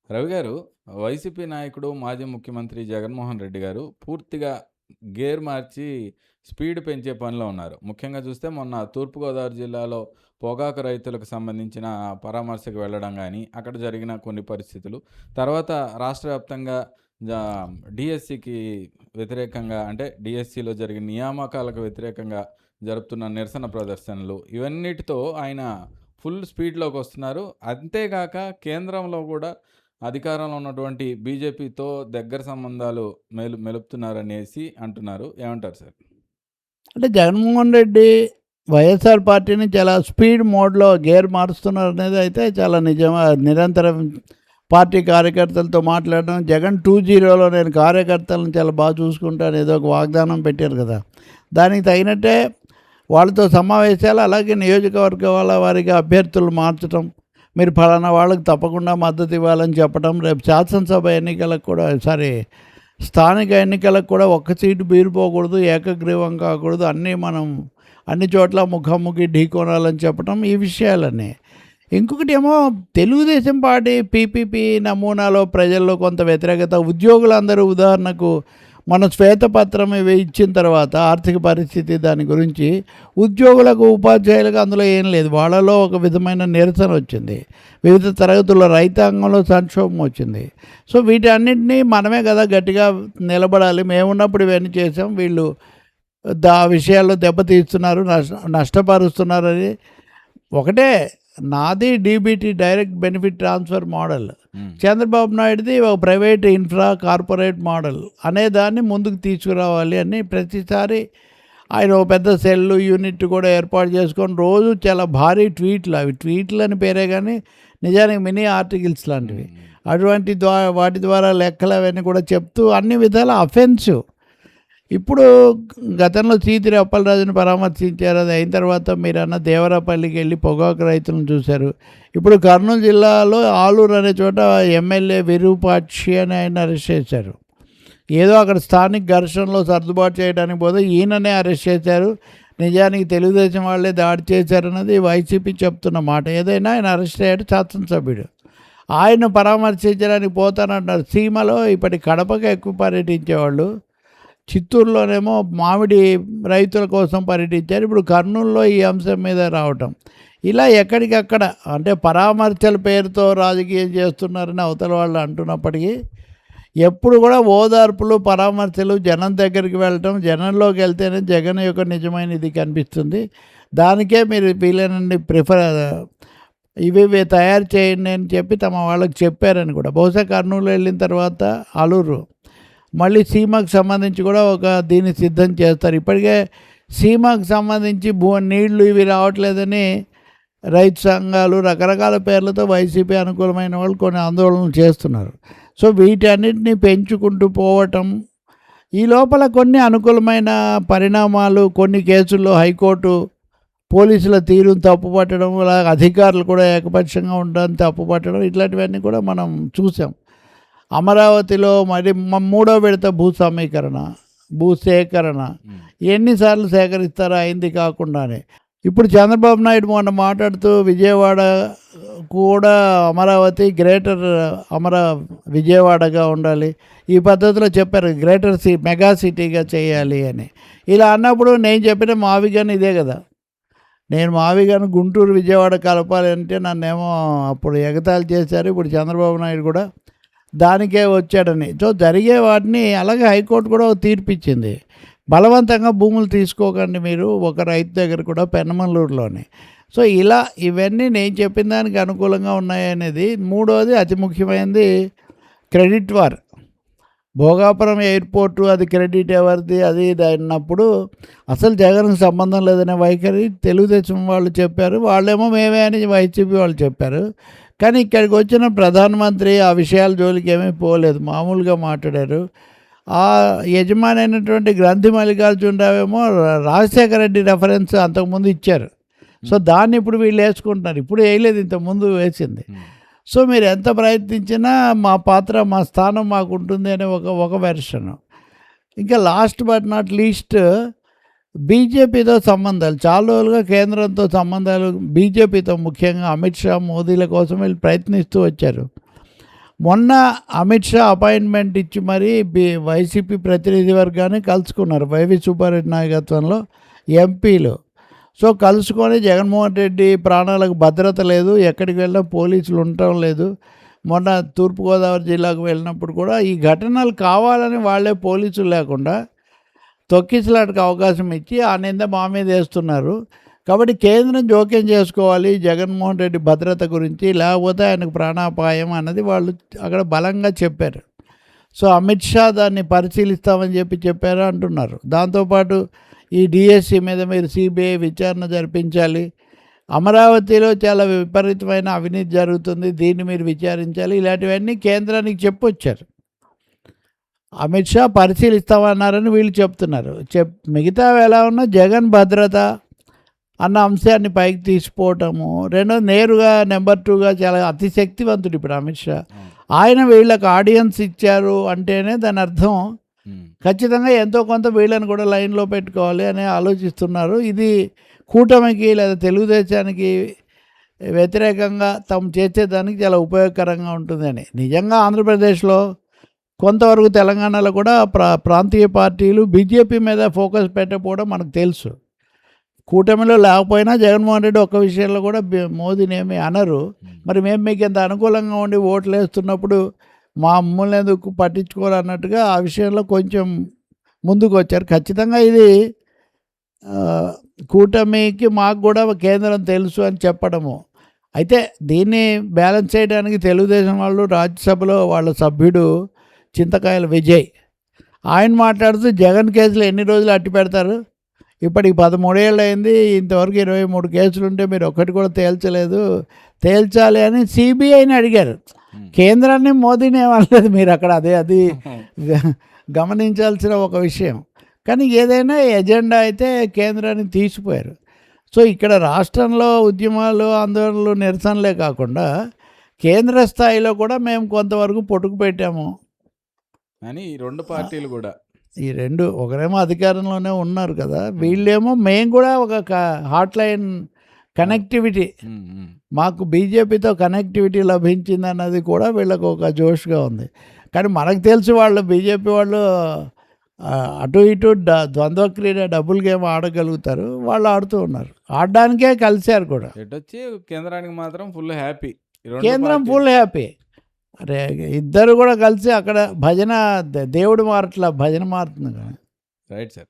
రవి గారు, వైసీపీ నాయకుడు, మాజీ ముఖ్యమంత్రి జగన్మోహన్ రెడ్డి గారు పూర్తిగా గేర్ మార్చి స్పీడ్ పెంచే పనిలో ఉన్నారు. ముఖ్యంగా చూస్తే మొన్న తూర్పుగోదావరి జిల్లాలో పొగాకు రైతులకు సంబంధించిన పరామర్శకు వెళ్ళడం గానీ, అక్కడ జరిగిన కొన్ని పరిస్థితులు, తర్వాత రాష్ట్ర వ్యాప్తంగా జా డీఎస్సీకి వ్యతిరేకంగా అంటే డీఎస్సీలో జరిగిన నియామకాలకు వ్యతిరేకంగా జరుపుతున్న నిరసన ప్రదర్శనలు, ఇవన్నిటితో ఆయన ఫుల్ స్పీడ్‌లోకొస్తున్నారు. అంతేగాక కేంద్రంలో గూడా అధికారంలో ఉన్నటువంటి బీజేపీతో దగ్గర సంబంధాలు మెలుపుతున్నారనేసి అంటున్నారు. ఏమంటారు సార్? అంటే జగన్మోహన్ రెడ్డి వైఎస్ఆర్ పార్టీని చాలా స్పీడ్ మోడ్‌లో గేర్ మారుస్తున్నారనేది అయితే చాలా నిజం. నిరంతరం పార్టీ కార్యకర్తలతో మాట్లాడడం, జగన్ 2.0లో నేను కార్యకర్తలను చాలా బాగా చూసుకుంటాను ఏదో ఒక వాగ్దానం పెట్టారు కదా! దానికి తగినట్టే వాళ్ళతో సమావేశాలు, అలాగే నియోజకవర్గాల వారీగా అభ్యర్థులు మార్చడం, మీరు ఫలానా వాళ్ళకి తప్పకుండా మద్దతు ఇవ్వాలని చెప్పడం, రేపు శాసనసభ ఎన్నికలకు కూడా స్థానిక ఎన్నికలకు కూడా ఒక్క సీటు బీరిపోకూడదు, ఏకగ్రీవం కాకూడదు, అన్ని చోట్ల ముఖాముఖి ఢీకొనాలని చెప్పడం, ఈ విషయాలన్నీ. ఇంకొకటి ఏమో తెలుగుదేశం పార్టీ పీపీపీ నమూనాలో ప్రజల్లో కొంత వ్యతిరేకత. ఉద్యోగులందరూ ఉదాహరణకు మన శ్వేతపత్రం ఇవి ఇచ్చిన తర్వాత ఆర్థిక పరిస్థితి దాని గురించి ఉద్యోగులకు, ఉపాధ్యాయులకు అందులో ఏం లేదు. వాళ్ళలో ఒక విధమైన నిరసన వచ్చింది. వివిధ తరగతుల రైతాంగంలో సంక్షోభం వచ్చింది. సో వీటన్నిటినీ మనమే కదా గట్టిగా నిలబడాలి. మేమున్నప్పుడు ఇవన్నీ చేసాం, వీళ్ళు విషయాల్లో దెబ్బతీస్తున్నారు, నష్టపరుస్తున్నారని. ఒకటే, నాది DBT, direct benefit transfer model. Chandrababu నాయుడుది ఒక ప్రైవేట్ ఇన్ఫ్రా కార్పొరేట్ మోడల్ అనేదాన్ని ముందుకు తీసుకురావాలి అని ప్రతిసారి ఆయన ఒక పెద్ద సెల్ యూనిట్ కూడా ఏర్పాటు చేసుకొని రోజు చాలా భారీ ట్వీట్లు, అవి ట్వీట్లు అని పేరే కానీ నిజానికి మినీ ఆర్టికల్స్ లాంటివి, అటువంటి వాటి ద్వారా లెక్కలు అవన్నీ కూడా చెప్తూ అన్ని విధాల అఫెన్సివ్. ఇప్పుడు గతంలో సీతిరి అప్పలరాజుని పరామర్శించారు. అది అయిన తర్వాత మీరన్న దేవరాపల్లికి వెళ్ళి పొగాకు రైతులను చూశారు. ఇప్పుడు కర్నూలు జిల్లాలో ఆలూరు అనే చోట ఎమ్మెల్యే విరూపాక్షి అని ఆయన అరెస్ట్ చేశారు. ఏదో అక్కడ స్థానిక ఘర్షణలో సర్దుబాటు చేయడానికి పోతే ఈయననే అరెస్ట్ చేశారు. నిజానికి తెలుగుదేశం వాళ్ళే దాడి చేశారన్నది వైసీపీ చెప్తున్న మాట. ఏదైనా ఆయన అరెస్ట్ అయ్యాడు, శాసనసభ్యుడు. ఆయన పరామర్శించడానికి పోతానంటారు. సీమలో ఇప్పటి కడపకి ఎక్కువ పర్యటించేవాళ్ళు, చిత్తూరులోనేమో మామిడి రైతుల కోసం పర్యటించారు. ఇప్పుడు కర్నూలులో ఈ అంశం మీద రావటం, ఇలా ఎక్కడికక్కడ అంటే పరామర్శల పేరుతో రాజకీయం చేస్తున్నారని అవతల వాళ్ళు అంటున్నప్పటికీ ఎప్పుడు కూడా ఓదార్పులు, పరామర్శలు, జనం దగ్గరికి వెళ్ళటం, జనంలోకి వెళ్తేనే జగన్ యొక్క నిజమైన ఇది కనిపిస్తుంది. దానికే మీరు వీలైనండి ఇవి తయారు చేయండి అని చెప్పి తమ వాళ్ళకి చెప్పారని కూడా. బహుశా కర్నూలు వెళ్ళిన తర్వాత ఆలూరు, మళ్ళీ సీమాకు సంబంధించి కూడా దీన్ని సిద్ధం చేస్తారు. ఇప్పటికే సీమాకు సంబంధించి నీళ్లు ఇవి రావట్లేదని రైతు సంఘాలు రకరకాల పేర్లతో వైసీపీ అనుకూలమైన వాళ్ళు కొన్ని ఆందోళనలు చేస్తున్నారు. సో వీటన్నిటిని పెంచుకుంటూ పోవటం, ఈ లోపల కొన్ని అనుకూలమైన పరిణామాలు, కొన్ని కేసుల్లో హైకోర్టు పోలీసుల తీరును తప్పుపట్టడం, అధికారులు కూడా ఏకపక్షంగా ఉండడం తప్పుపట్టడం, ఇట్లాంటివన్నీ కూడా మనం చూసాం. అమరావతిలో మరి 3వ విడత భూసేకరణ ఎన్నిసార్లు సేకరిస్తారో అయింది కాకుండానే. ఇప్పుడు చంద్రబాబు నాయుడు మొన్న మాట్లాడుతూ విజయవాడ కూడా అమరావతి గ్రేటర్ విజయవాడగా ఉండాలి, ఈ పద్ధతిలో చెప్పారు, గ్రేటర్ మెగా సిటీగా చేయాలి అని. ఇలా అన్నప్పుడు నేను చెప్పిన మావిగాను ఇదే కదా. నేను మావిగాను గుంటూరు విజయవాడ కలపాలి అంటే నన్నేమో అప్పుడు ఎగతాళి చేశారు. ఇప్పుడు చంద్రబాబు నాయుడు కూడా దానికే వచ్చాడని. సో జరిగే వాటిని అలాగే హైకోర్టు కూడా ఒక తీర్పు ఇచ్చింది. బలవంతంగా భూములు తీసుకోకండి మీరు, ఒక రైతు దగ్గర కూడా పెన్నమల్లూరులోనే. సో ఇలా ఇవన్నీ నేను చెప్పిన దానికి అనుకూలంగా ఉన్నాయనేది. మూడోది అతి ముఖ్యమైనది క్రెడిట్ వార్. భోగాపురం ఎయిర్పోర్టు అది క్రెడిట్ ఎవరిది అది ఇది అన్నప్పుడు అసలు జగన్కి సంబంధం లేదనే వైఖరి తెలుగుదేశం వాళ్ళు చెప్పారు. వాళ్ళేమో మేమే అని వైసీపీ వాళ్ళు చెప్పారు. కానీ ఇక్కడికి వచ్చిన ప్రధానమంత్రి ఆ విషయాల జోలికి ఏమీ పోలేదు, మామూలుగా మాట్లాడారు. ఆ యజమాని అయినటువంటి గ్రంథి మల్లికార్జునరావేమో రాజశేఖర రెడ్డి రెఫరెన్స్ అంతకుముందు ఇచ్చారు. సో దాన్ని ఇప్పుడు వీళ్ళు వేసుకుంటున్నారు. ఇప్పుడు వేయలేదు, ఇంతకుముందు వేసింది. సో మీరు ఎంత ప్రయత్నించినా మా పాత్ర, మా స్థానం మాకు ఉంటుంది అనే ఒక వెర్షన్. ఇంకా లాస్ట్ బట్ నాట్ లీస్ట్ బీజేపీతో సంబంధాలు, చాలా రోజులుగా కేంద్రంతో సంబంధాలు, బీజేపీతో ముఖ్యంగా అమిత్ షా, మోదీల కోసం వీళ్ళు ప్రయత్నిస్తూ వచ్చారు. మొన్న అమిత్ షా అపాయింట్మెంట్ ఇచ్చి మరీ వైసీపీ ప్రతినిధి వర్గాన్ని కలుసుకున్నారు వైవి సుబ్బారెడ్డి నాయకత్వంలో ఎంపీలు. సో కలుసుకొని జగన్మోహన్ రెడ్డి ప్రాణాలకు భద్రత లేదు, ఎక్కడికి వెళ్ళినా పోలీసులు ఉండటం లేదు. మొన్న తూర్పుగోదావరి జిల్లాకు వెళ్ళినప్పుడు కూడా ఈ ఘటనలు కావాలని వాళ్ళే పోలీసులు లేకుండా తొక్కిసలాటకు అవకాశం ఇచ్చి ఆ నింద మా మీద వేస్తున్నారు. కాబట్టి కేంద్రం జోక్యం చేసుకోవాలి జగన్మోహన్ రెడ్డి భద్రత గురించి, లేకపోతే ఆయనకు ప్రాణాపాయం అన్నది వాళ్ళు అక్కడ బలంగా చెప్పారు. సో అమిత్ షా దాన్ని పరిశీలిస్తామని చెప్పారు అంటున్నారు. దాంతోపాటు ఈ డిఎస్సి మీద మీరు సిబిఐ విచారణ జరిపించాలి, అమరావతిలో చాలా విపరీతమైన అవినీతి జరుగుతుంది, దీన్ని మీరు విచారించాలి, ఇలాంటివన్నీ కేంద్రానికి చెప్పొచ్చారు. అమిత్ షా పరిశీలిస్తామన్నారని వీళ్ళు చెప్తున్నారు. మిగతా ఎలా ఉన్నా జగన్ భద్రత అన్న అంశాన్ని పైకి తీసిపోవటము, రెండోది నేరుగా నెంబర్ 2గా చాలా అతిశక్తివంతుడు ఇప్పుడు అమిత్ షా. ఆయన వీళ్ళకి ఆడియన్స్ ఇచ్చారు అంటేనే దాని అర్థం ఖచ్చితంగా ఎంతో కొంత వీళ్ళని కూడా లైన్లో పెట్టుకోవాలి అని ఆలోచిస్తున్నారు. ఇది కూటమికి లేదా తెలుగుదేశానికి వ్యతిరేకంగా తాము చేసేదానికి చాలా ఉపయోగకరంగా ఉంటుందని. నిజంగా ఆంధ్రప్రదేశ్లో కొంతవరకు తెలంగాణలో కూడా ప్రాంతీయ పార్టీలు బీజేపీ మీద ఫోకస్ పెట్టకపోవడం మనకు తెలుసు. కూటమిలో లేకపోయినా జగన్మోహన్ రెడ్డి ఒక్క విషయంలో కూడా మోదీని ఏమి అనరు. మరి మేము మీకు ఎంత అనుకూలంగా ఉండి ఓట్లు వేస్తున్నప్పుడు మా అమ్ముల్ని ఎందుకు పట్టించుకోరు అన్నట్టుగా ఆ విషయంలో కొంచెం ముందుకు వచ్చారు. ఖచ్చితంగా ఇది కూటమికి మాకు కూడా కేంద్రం తెలుసు అని చెప్పడము. అయితే దీన్ని బ్యాలెన్స్ చేయడానికి తెలుగుదేశం వాళ్ళు రాజ్యసభలో వాళ్ళ సభ్యుడు చింతకాయల విజయ్ ఆయన మాట్లాడుతూ జగన్ కేసులు ఎన్ని రోజులు అట్టి పెడతారు, ఇప్పటికి 13 ఏళ్ళు అయింది, ఇంతవరకు 23 కేసులు ఉంటే మీరు ఒక్కటి కూడా తేల్చలేదు, తేల్చాలి అని సిబిఐని అడిగారు. కేంద్రాన్ని మోదీని ఏమనలేదు మీరు అక్కడ. అది గమనించాల్సిన ఒక విషయం. కానీ ఏదైనా ఎజెండా అయితే కేంద్రానికి తీసిపోయారు. సో ఇక్కడ రాష్ట్రంలో ఉద్యమాలు, ఆందోళనలు, నిరసనలే కాకుండా కేంద్ర స్థాయిలో కూడా మేము కొంతవరకు పొట్టుకు పెట్టాము అని ఈ 2 పార్టీలు కూడా. ఈ 2 ఒకరేమో అధికారంలోనే ఉన్నారు కదా, వీళ్ళేమో మేము కూడా ఒక హాట్ లైన్ కనెక్టివిటీ, మాకు బీజేపీతో కనెక్టివిటీ లభించింది అన్నది కూడా వీళ్ళకు ఒక జోష్గా ఉంది. కానీ మనకు తెలుసు వాళ్ళు బీజేపీ వాళ్ళు అటు ఇటు ద్వంద్వ క్రీడ డబుల్ గేమ్ ఆడగలుగుతారు, వాళ్ళు ఆడుతూ ఉన్నారు, ఆడడానికే కలిశారు కూడా. వచ్చి కేంద్రానికి మాత్రం ఫుల్ హ్యాపీ, కేంద్రం ఫుల్ హ్యాపీ. అరే ఇద్దరు కూడా కలిసి అక్కడ భజన, దేవుడు మారట్లా భజన మారుతుంది కదా. Right sir.